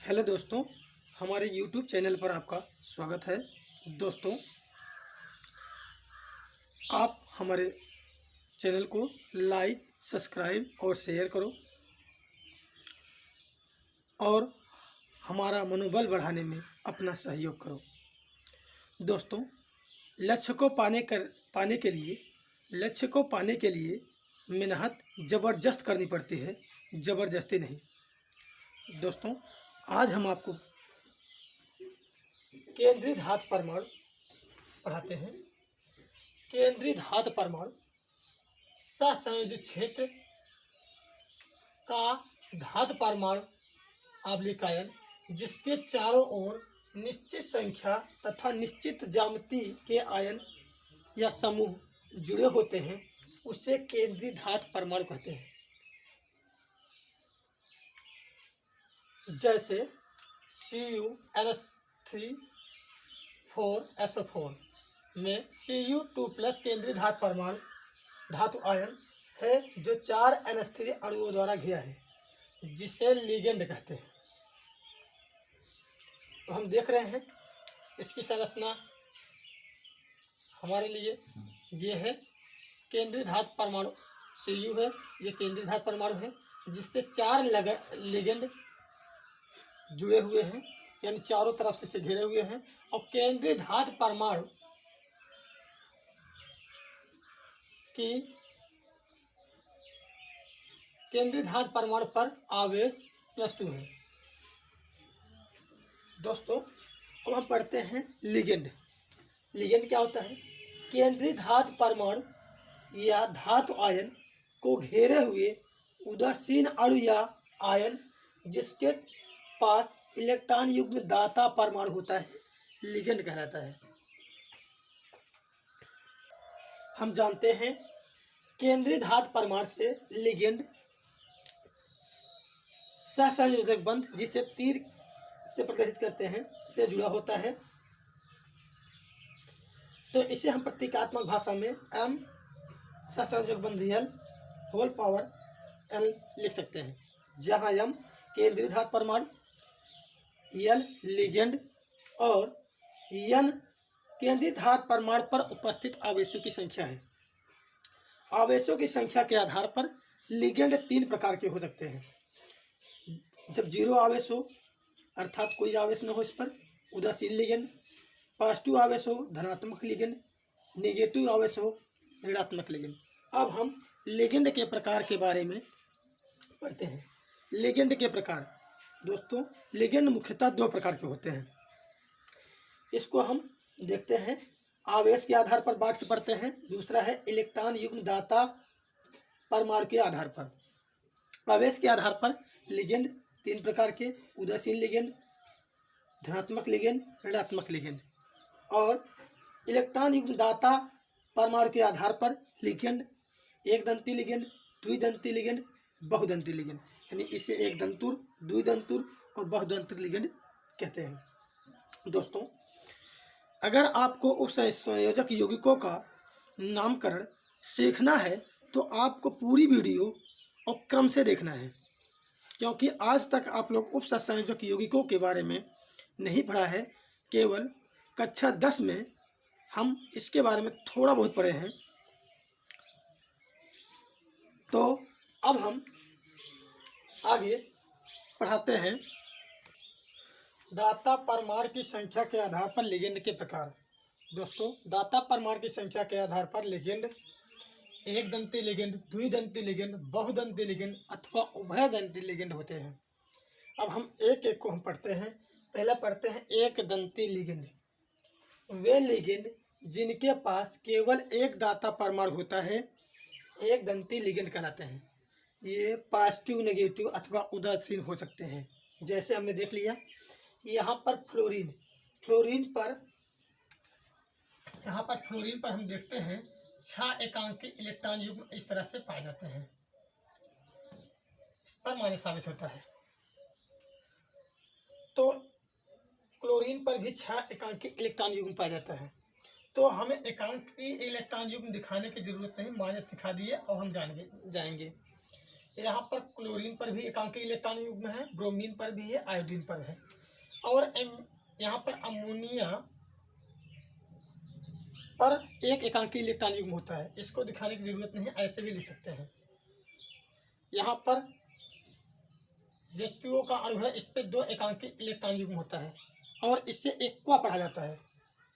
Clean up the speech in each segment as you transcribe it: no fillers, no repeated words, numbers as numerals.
Hello दोस्तों, हमारे YouTube channel पर आपका स्वागत है। दोस्तों, आप हमारे चैनल को लाइक, सब्सक्राइब और शेयर करो और हमारा मनोबल बढ़ाने में अपना सहयोग करो। दोस्तों, लक्ष्य को पाने के लिए मेहनत ज़बरदस्त करनी पड़ती है, ज़बरदस्ती नहीं। दोस्तों, आज हम आपको केंद्रीय धातु परमाणु पढ़ाते हैं। केंद्रीय धातु परमाणु सहसंयोजित क्षेत्र का धातु परमाणु आयन जिसके चारों ओर निश्चित संख्या तथा निश्चित ज्यामिति के आयन या समूह जुड़े होते हैं, उसे केंद्रीय धातु परमाणु कहते हैं। जैसे CuNH3 4SO4 में Cu2+ केंद्रीय धातु परमाणु धातु आयन है जो 4 NH3 अणुओं द्वारा घिरा है, जिसे लिगेंड कहते हैं। तो हम देख रहे हैं इसकी संरचना हमारे लिए ये है। केंद्रीय धातु परमाणु Cu है, ये केंद्रीय धातु परमाणु है जिससे 4 लिगेंड जुड़े हुए हैं, यानी चारों तरफ से घिरे हुए हैं। और केंद्रीय धातु परमाणु पर आवेश +2 है। दोस्तों, अब हम पढ़ते हैं लिगेंड। लिगेंड क्या होता है? केंद्रीय धातु परमाणु या धातु आयन को घेरे हुए उदासीन अणु या आयन जिसके पास इलेक्ट्रॉन युग्म दाता परमाणु होता है, लिगेंड कहलाता है। हम जानते हैं केंद्रीय धातु परमाणु से लिगेंड सहसंयोजक बंध, जिसे तीर से प्रदर्शित करते हैं, से जुड़ा होता है। तो इसे हम प्रतीकात्मक भाषा में M सहसंयोजक बंध L लिख सकते हैं, जहाँ M केंद्रीय धातु परमाणु, L लिगेंड और N केंद्रीय धातु परमाणु पर उपस्थित आवेशों की संख्या है। आवेशों की संख्या के आधार पर लिगेंड 3 प्रकार के हो सकते हैं। जब 0 आवेश हो, अर्थात कोई आवेश न हो इस पर, उदासीन लिगेंड। पॉजिटिव आवेश हो, धनात्मक लिगेंड। नेगेटिव आवेश हो, ऋणात्मक लिगेंड। अब हम लिगेंड के प्रकार के बारे में पढ़ते हैं। लिगेंड के प्रकार। दोस्तों, लिगेंड मुख्यतः 2 प्रकार के होते हैं। इसको हम देखते हैं, आवेश के आधार पर बांट के पढ़ते हैं। दूसरा है इलेक्ट्रॉन युग्म दाता परमाणु के आधार पर। आवेश के आधार पर लिगेंड 3 प्रकार के: उदासीन लिगेंड, धनात्मक लिगेंड, ऋणात्मक लिगेंड। और इलेक्ट्रॉन युग्म दाता परमाणु के आधार पर लिगेंड एक दंती लिगेंड, द्विदंती लिगेंड, बहुदंती लिगेंड, यानी इसे एक दंतुर, द्विदंतुर और बहुदंतुर लिगेंड कहते हैं। दोस्तों, अगर आपको उस संयोजक यौगिकों का नामकरण सीखना है तो आपको पूरी वीडियो और क्रम से देखना है, क्योंकि आज तक आप लोग उप संयोजक यौगिकों के बारे में नहीं पढ़ा है। केवल कक्षा 10 में हम इसके बारे में थोड़ा बहुत पढ़े हैं। तो अब हम आगे पढ़ाते हैं दाता परमाणु की संख्या के आधार पर लिगेंड के प्रकार। दोस्तों, दाता परमाणु की संख्या के आधार पर लिगेंड एक दंती लिगेंड, द्विदंती लिगेंड, बहुदंती लिगेंड अथवा उभयदंती लिगेंड होते हैं। अब हम एक एक को हम पढ़ते हैं। पहले पढ़ते हैं एक दंती लिगेंड। वे लिगेंड जिनके पास केवल एक दाता परमाणु होता है, एक दंती लिगेंड कहलाते हैं। ये पॉजिटिव, नेगेटिव अथवा उदासीन हो सकते हैं। जैसे हमने देख लिया यहाँ पर फ्लोरीन पर हम देखते हैं 6 एकांकी इलेक्ट्रॉन युग्म इस तरह से पाए जाते हैं। इस पर माइनस आवेश होता है। तो क्लोरीन पर भी 6 एकांकी इलेक्ट्रॉन युग्म पाया जाता है। तो हमें एकांकी इलेक्ट्रॉन युग्म दिखाने की जरूरत नहीं, माइनस दिखा दिए और हम जाएंगे। यहाँ पर क्लोरीन पर भी एकांकी इलेक्ट्रॉन युग्म है, ब्रोमीन पर भी है, आयोडीन पर है, और यहाँ पर अमोनिया पर एक एकांकी इलेक्ट्रॉन युग्म होता है। इसको दिखाने की जरूरत नहीं है, ऐसे भी लिख सकते हैं। यहाँ पर H2O का अणु है, इस पे 2 एकांकी इलेक्ट्रॉन युग्म होता है और इससे एक्वा पढ़ा जाता है।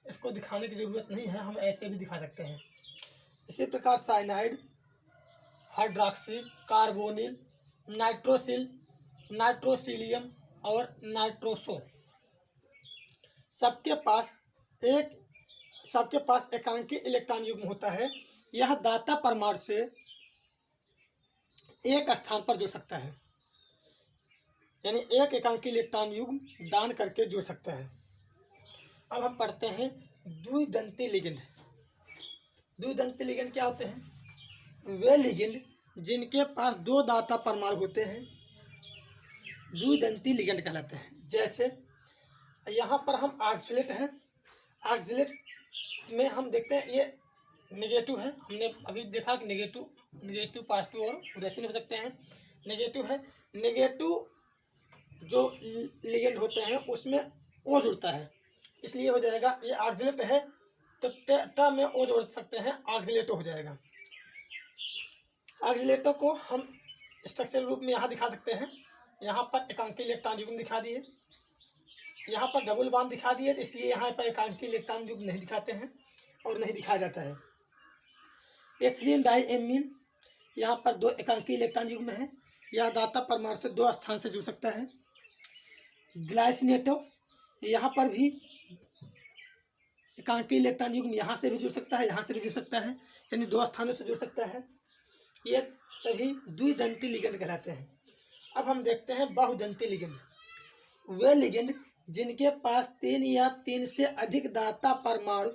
इसको दिखाने की जरूरत नहीं है, हम ऐसे भी दिखा सकते हैं। इसी प्रकार साइनाइड, हाइड्रॉक्सी, कार्बोनिल, नाइट्रोसिल, नाइट्रोसिलियम और नाइट्रोसो सबके पास एकांकी इलेक्ट्रॉन युग्म होता है। यह दाता परमाणु से एक स्थान पर जुड़ सकता है, यानी एक एकांकी इलेक्ट्रॉन युग्म दान करके जुड़ सकता है। अब हम पढ़ते हैं द्विदंती लिगेंड। द्विदंती लिगेंड क्या होते हैं? वे लिगेंड जिनके पास 2 दाता परमाणु होते हैं द्विदंती लिगेंड कहलाते हैं। जैसे यहाँ पर हम ऑक्सलेट है, ऑक्सलेट में हम देखते हैं ये नेगेटिव है, हमने अभी देखा कि नेगेटिव पॉजिटिव और उदासीन हो सकते हैं। नेगेटिव है, नेगेटिव जो लिगेंड होते हैं उसमें O जुड़ता है, इसलिए हो जाएगा ये ऑक्सलेट है, तो टेट्रा में O जोड़ सकते हैं, ऑक्सलेटो हो जाएगा। ऑक्सलेटो को हम स्ट्रक्चर रूप में यहाँ दिखा सकते हैं। यहाँ पर एकांकी इलेक्ट्रॉन युग्म दिखा दिए, यहाँ पर डबल बॉन्ड दिखा दिए, तो इसलिए यहाँ पर एकांकी इलेक्ट्रॉन युग्म नहीं दिखाते हैं और नहीं दिखाया जाता है। एथिलीन डाइएमीन, यहाँ पर 2 एकांकी इलेक्ट्रॉन युग्म है, यह दाता परमाणु से 2 स्थान से जुड़ सकता है। ग्लाइसिनेटो, यहाँ पर भी एकांकी इलेक्ट्रॉन युग्म यहाँ से भी जुड़ सकता है, यहाँ से भी जुड़ सकता है, यानी 2 स्थानों से जुड़ सकता है। ये सभी द्विदंती लिगेंड कहलाते हैं। अब हम देखते हैं बहुदंती लिगेंड। वे लिगेंड जिनके पास 3 या 3 से अधिक दाता परमाणु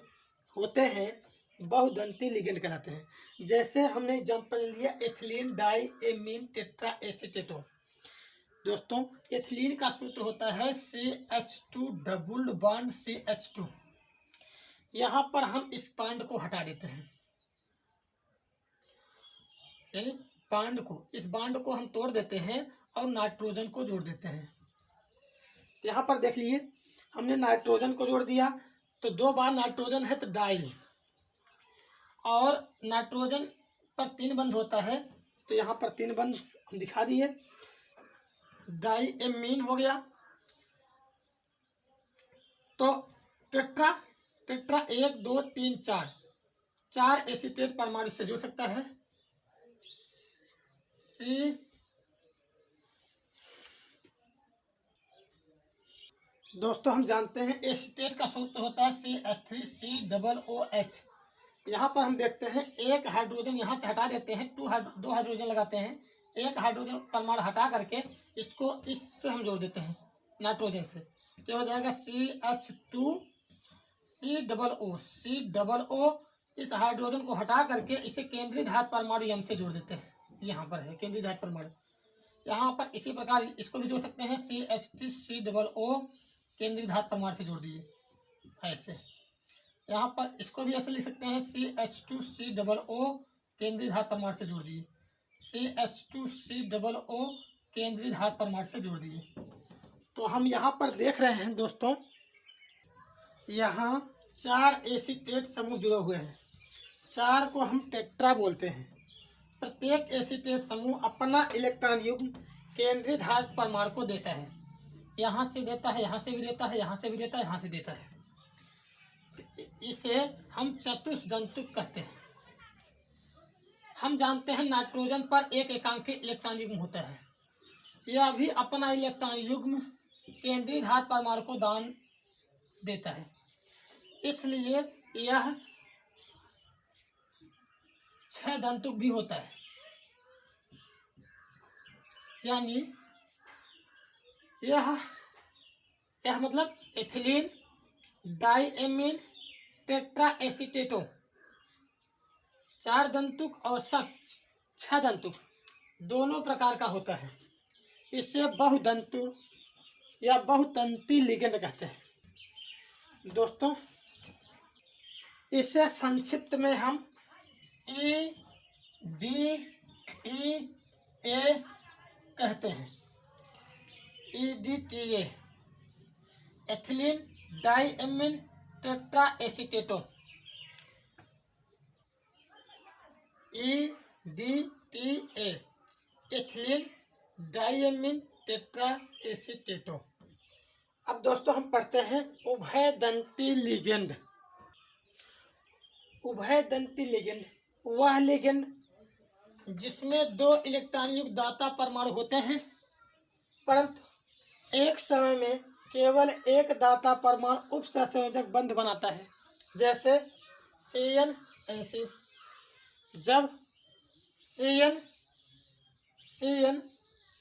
होते हैं बहुदंती लिगेंड कहलाते हैं। जैसे हमने एग्जाम्पल लिया एथिलीन डाइएमीन टेट्रा एसीटेटो। दोस्तों, एथिलीन का सूत्र होता है CH2 डबल बॉन्ड CH2। यहाँ पर हम इस बॉन्ड को हटा देते हैं, यानी इस बॉन्ड को हम तोड़ देते हैं और नाइट्रोजन को जोड़ देते हैं। यहाँ पर देख लीजिए, हमने नाइट्रोजन को जोड़ दिया तो 2 बार नाइट्रोजन है तो डाई, और नाइट्रोजन पर 3 बंध होता है, तो यहाँ पर 3 बंध हम दिखा दिए, डाइएमीन हो गया। तो टेट्रा 1 2 3 4 एसीटेट परमाणु से जुड़ सकता है। दोस्तों, हम जानते हैं एसीटेट का सूत्र होता है CH3COOH। यहाँ पर हम देखते हैं एक हाइड्रोजन यहाँ से हटा देते हैं, 2 हाइड्रोजन लगाते हैं, एक हाइड्रोजन परमाणु हटा करके इसको इससे हम जोड़ देते हैं नाइट्रोजन से, तो हो जाएगा CH2COO। इस हाइड्रोजन को हटा करके इसे केंद्रीय धातु परमाणु M से जोड़ देते हैं। यहाँ पर है केंद्रीय धातु परमाणु, यहाँ पर इसी प्रकार इसको भी जोड़ सकते हैं, CH3COO केंद्रीय धातु परमाणु से जोड़ दिए ऐसे। यहाँ पर इसको भी ऐसे लिख सकते हैं, CH2COO केंद्रीय धातु परमाणु से जोड़ दिए, CH2COO केंद्रीय धातु परमाणु से जोड़ दिए। तो हम यहाँ पर देख रहे हैं दोस्तों, यहाँ 4 एसीटेट समूह जुड़े हुए हैं, 4 को हम टेट्रा बोलते हैं। प्रत्येक एसीटेट समूह अपना इलेक्ट्रॉन युग्म केंद्रीय धातु परमाणु को देता है, यहाँ से देता है, यहाँ से भी देता है, यहाँ से भी देता है, यहाँ से देता है। इसे हम चतुष्दंतुक कहते हैं। हम जानते हैं नाइट्रोजन पर एक एकांकी इलेक्ट्रॉन युग्म होता है, यह भी अपना इलेक्ट्रॉन युग्म केंद्रीय धातु परमाणु को दान देता है, इसलिए यह 6 दंतुक भी होता है। यानी यह मतलब एथिलीन डाइएमीन टेट्रा एसीटेटो 4 दंतुक और 6 दंतुक दोनों प्रकार का होता है। इसे बहुदंतु या बहुतंती लिगेंड कहते हैं। दोस्तों, इसे संक्षिप्त में हम EDE ए कहते हैं। EDTA ethylene diamine tetraacetato. EDTA ethylene diamine tetraacetato. अब दोस्तों हम पढ़ते हैं उभयदंती लिगेंड। उभयदंती लिगेंड वह लिगेंड जिसमें दो इलेक्ट्रॉन युक्त दाता परमाणु होते हैं, परंतु एक समय में केवल एक दाता परमाणु उपसंयोजक बंध बनाता है, जैसे CnNC। जब CN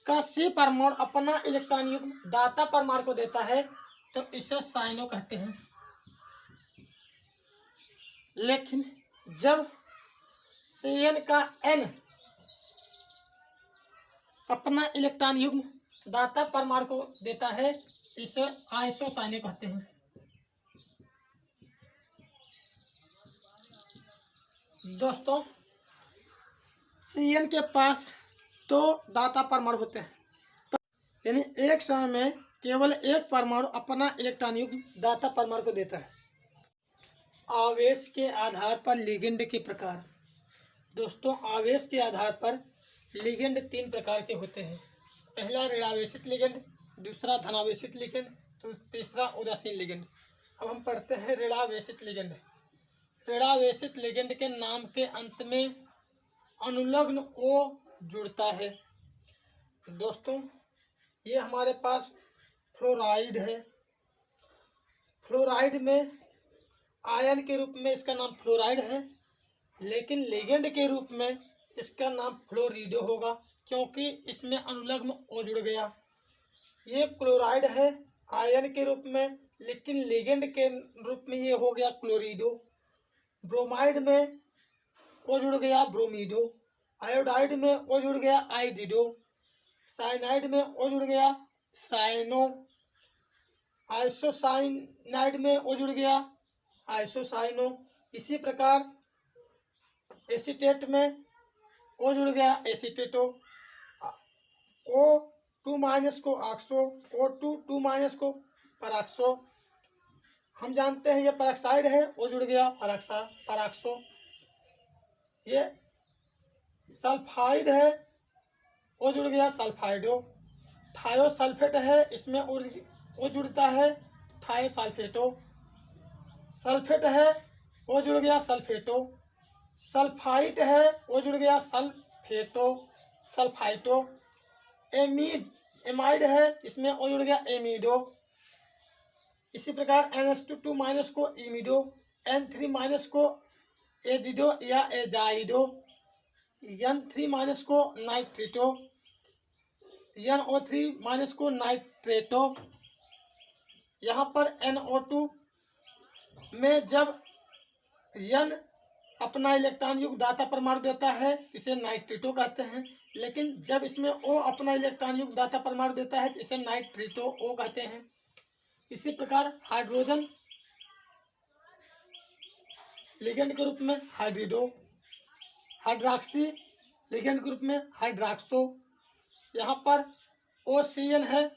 का C परमाणु अपना इलेक्ट्रॉन युक्त दाता परमाणु को देता है तो इसे साइनो कहते हैं। लेकिन जब CN का N अपना इलेक्ट्रॉन युग्म दाता परमाणु को देता है, इसे आइसोसाइनो कहते हैं। दोस्तों CN के पास दो दाता परमाणु होते हैं, यानी एक समय में केवल एक परमाणु अपना इलेक्ट्रॉन युग्म दाता परमाणु को देता है। आवेश के आधार पर लिगेंड के प्रकार। दोस्तों आवेश के आधार पर लिगेंड तीन प्रकार के होते हैं। पहला ऋणावेशित लिगेंड, दूसरा धनावेशित लिगेंड, तो तीसरा उदासीन लिगेंड। अब हम पढ़ते हैं ऋणावेशित लिगेंड। ऋणावेशित लिगेंड के नाम के अंत में अनुलग्न O जुड़ता है। दोस्तों ये हमारे पास फ्लोराइड है। फ्लोराइड में आयन के रूप में इसका नाम फ्लोराइड है, लेकिन लिगेंड के रूप में इसका नाम फ्लोरिडो होगा, क्योंकि इसमें अनुलग्न O जुड़ गया। ये क्लोराइड है आयन के रूप में, लेकिन लिगेंड के रूप में ये हो गया क्लोरिडो। ब्रोमाइड में O जुड़ गया ब्रोमीडो। आयोडाइड में O जुड़ गया आइडिडो। साइनाइड में O जुड़ गया साइनो। आइसोसाइनाइड में O जुड़ गया आइसोसाइनो। इसी प्रकार एसीटेट में O जुड़ गया एसीटेटो। O2- को ऑक्सो, O2- को पराक्सो। हम जानते हैं ये परऑक्साइड है, O जुड़ गया पराक्सो। ये सल्फाइड है, O जुड़ गया सल्फाइडो। थायोसल्फेट है, इसमें O जुड़ता है थायोसल्फेटो। सल्फेट है, O जुड़ गया सल्फेटो। सल्फाइट है, O जुड़ गया सल्फाइटो। एमाइड है, इसमें O जुड़ गया एमिडो। इसी प्रकार NH2- को इमिडो, N3- को एजिडो या एजाइडो, N3- को नाइट्रिटो, NO3- को नाइट्रेटो। यहाँ पर NO2 में जब N अपना इलेक्ट्रॉन युक्त दाता परमाणु देता है इसे नाइट्रिटो कहते हैं, लेकिन जब इसमें O अपना इलेक्ट्रॉन युक्त दाता परमाणु देता है तो इसे नाइट्रिटो O कहते हैं। इसी प्रकार हाइड्रोजन लिगेंड के रूप में हाइड्रिडो, हाइड्रॉक्सी लिगेंड के रूप में हाइड्रॉक्सो। यहाँ पर OCN है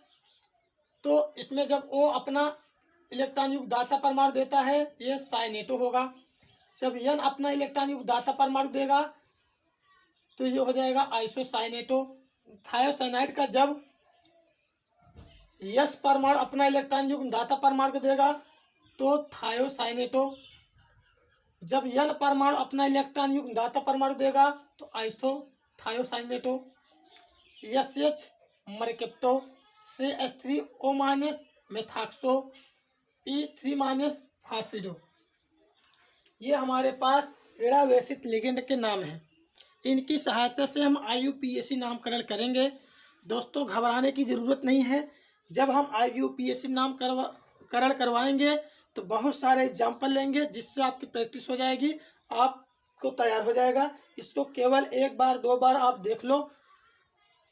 तो इसमें जब O अपना इलेक्ट्रॉन युक्त दाता परमाणु देता है ये साइनेटो होगा। जब N अपना इलेक्ट्रॉन युक्त दाता परमाणु देगा तो ये हो जाएगा आइसोसाइनेटो। थायोसाइनाइड का जब S परमाणु अपना इलेक्ट्रॉन युक्त दाता परमाणु को देगा तो थायोसाइनेटो। जब N परमाणु अपना इलेक्ट्रॉन युक्त दाता परमाणु देगा तो थायोसाइनेटो। SH मर्केप्टो, CH3O- मेथाक्सो, P3- फास्फिडो। ये हमारे पास ऋणावेशित लिगेंड के नाम हैं। इनकी सहायता से हम IUPAC नामकरण करेंगे। दोस्तों घबराने की ज़रूरत नहीं है। जब हम IUPAC नामकरण करवाएंगे तो बहुत सारे एग्जाम्पल लेंगे, जिससे आपकी प्रैक्टिस हो जाएगी, आपको तैयार हो जाएगा। इसको केवल एक बार दो बार आप देख लो।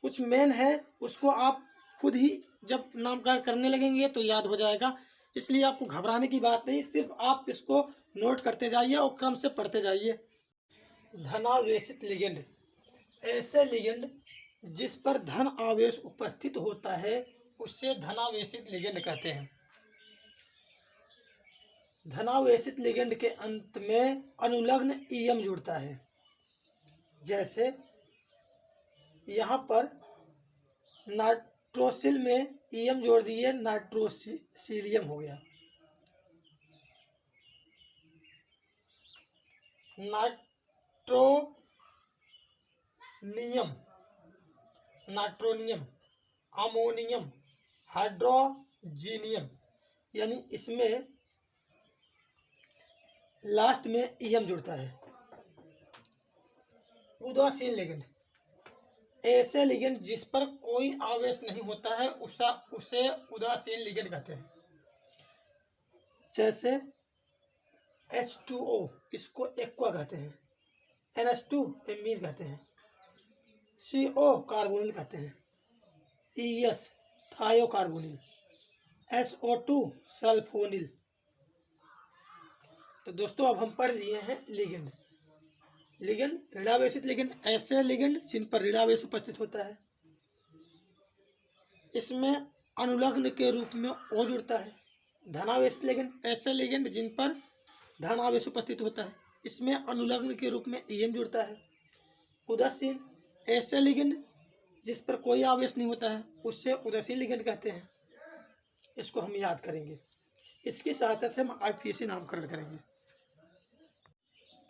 कुछ मेन है उसको आप खुद ही जब नामकरण करने लगेंगे तो याद हो जाएगा, इसलिए आपको घबराने की बात नहीं, सिर्फ आप इसको नोट करते जाइए और क्रम से पढ़ते जाइए। धनावेशित लिगेंड ऐसे लिगेंड जिस पर धन आवेश उपस्थित होता है उससे धनावेशित लिगेंड कहते हैं। धनावेशित लिगेंड के अंत में अनुलग्न ईएम जुड़ता है। जैसे यहाँ पर नाइट्रोसिल में ईएम जोड़ दिए, नाइट्रोसिलियम हो गया। नाइट्रोनियम, अमोनियम, हाइड्रोजीनियम, यानी इसमें लास्ट में ईएम जुड़ता है। उदासीन लिगेंड, ऐसे लिगेंड जिस पर कोई आवेश नहीं होता है उसे उदासीन लिगेंड कहते हैं। जैसे H2O, इसको एक्वा कहते हैं। NH2 एमीन कहते हैं। CO कार्बोनिल कहते हैं। ES थायोकार्बोनिल। SO2 sulphonyl. तो दोस्तों अब हम पढ़ लिए हैं लिगेंड। लिगेंड, ऋणावेशित लिगेंड, ऐसे लिगेंड जिन पर ऋणावेश उपस्थित होता है, इसमें अनुलग्न के रूप में O जुड़ता है। धनावेशित लिगेंड, ऐसे लिगेंड जिन पर धन आवेश उपस्थित होता है, इसमें अनुलग्न के रूप में ईएम जुड़ता है। उदासीन, ऐसे लिगेंड जिस पर कोई आवेश नहीं होता है उससे उदासीन लिगेंड कहते हैं। इसको हम याद करेंगे, इसकी सहायता से हम आईपीएसी नामकरण करेंगे।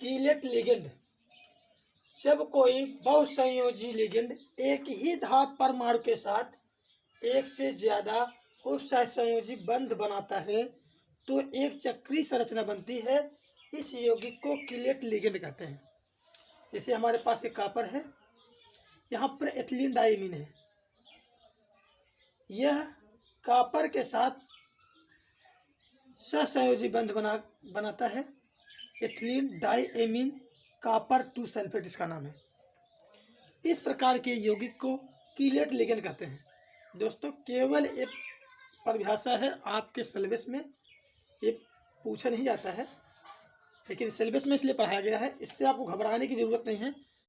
कीलेट लिगेंड, जब कोई बहुसंयोजी लिगेंड एक ही धातु परमाणु के साथ एक से ज्यादा उपसहसंयोजी बंध बनाता है तो एक चक्रीय संरचना बनती है। इस यौगिक को कीलेट लिगेंड कहते हैं। जैसे हमारे पास एक कॉपर है, यहाँ पर एथिलीन डाइमीन है, यह कॉपर के साथ सहसंयोजी बंध बनाता है। एथिलीन डाइएमीन कॉपर 2 सल्फेट इसका नाम है। इस प्रकार के यौगिक को कीलेट लिगेंड कहते हैं। दोस्तों केवल एक परिभाषा है, आपके सिलेबस में ये पूछा नहीं जाता है, लेकिन सिलेबस में इसलिए पढ़ाया गया है, इससे आपको घबराने की ज़रूरत नहीं है।